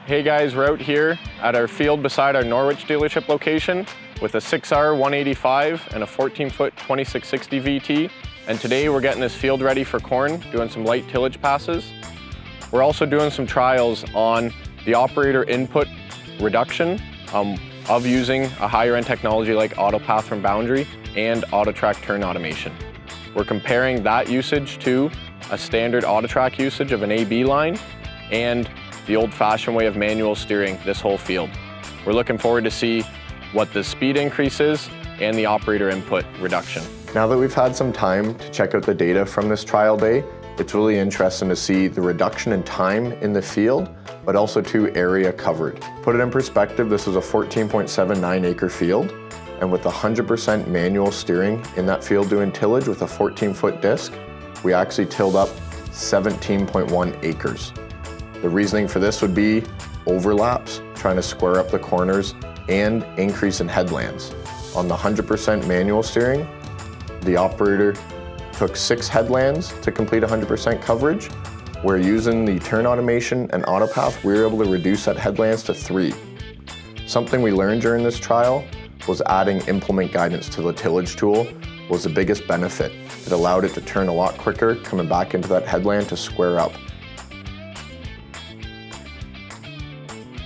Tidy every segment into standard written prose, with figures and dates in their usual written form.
Hey guys, we're out here at our field beside our Norwich dealership location with a 6R 185 and a 14-foot 2660 VT. And today we're getting this field ready for corn, doing some light tillage passes. We're also doing some trials on the operator input reduction of using a higher end technology like AutoPath from Boundary and AutoTrack turn automation. We're comparing that usage to a standard AutoTrack usage of an AB line and the old-fashioned way of manual steering this whole field. We're looking forward to see what the speed increase is and the operator input reduction. Now that we've had some time to check out the data from this trial day, it's really interesting to see the reduction in time in the field, but also to area covered. Put it in perspective, this was a 14.79 acre field, and with 100% manual steering in that field doing tillage with a 14-foot disc, we actually tilled up 17.1 acres. The reasoning for this would be overlaps, trying to square up the corners, and increase in headlands. On the 100% manual steering, the operator took 6 headlands to complete 100% coverage, where using the turn automation and AutoPath, we were able to reduce that headlands to 3. Something we learned during this trial was adding implement guidance to the tillage tool was the biggest benefit. It allowed it to turn a lot quicker, coming back into that headland to square up.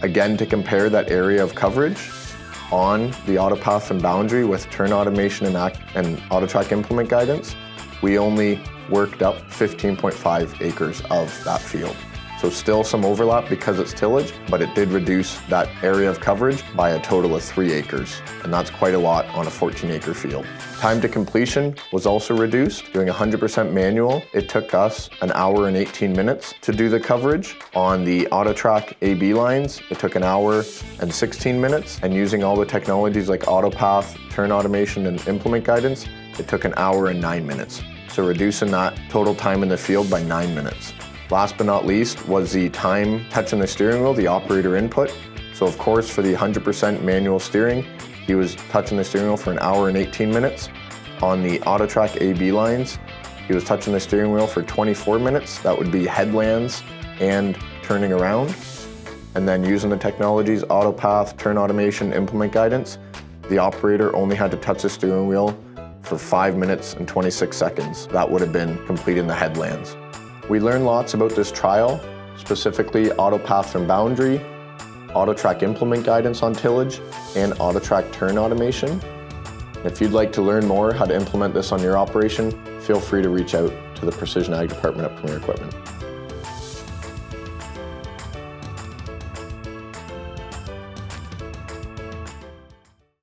Again, to compare that area of coverage on the AutoPath and Boundary with turn automation and AutoTrack implement guidance, we only worked up 15.5 acres of that field. So still some overlap because it's tillage, but it did reduce that area of coverage by a total of 3 acres. And that's quite a lot on a 14-acre field. Time to completion was also reduced. Doing 100% manual, it took us an hour and 18 minutes to do the coverage. On the AutoTrack AB lines, it took an hour and 16 minutes. And using all the technologies like AutoPath, turn automation, and implement guidance, it took an hour and 9 minutes. So reducing that total time in the field by 9 minutes. Last but not least was the time touching the steering wheel, the operator input. So of course for the 100% manual steering, he was touching the steering wheel for an hour and 18 minutes. On the AutoTrack AB lines, he was touching the steering wheel for 24 minutes. That would be headlands and turning around. And then using the technologies, AutoPath, turn automation, implement guidance, the operator only had to touch the steering wheel for 5 minutes and 26 seconds. That would have been completing the headlands. We learned lots about this trial, specifically AutoPath from Boundary, AutoTrack implement guidance on tillage, and AutoTrack turn automation. If you'd like to learn more how to implement this on your operation, feel free to reach out to the Precision Ag Department at Premier Equipment.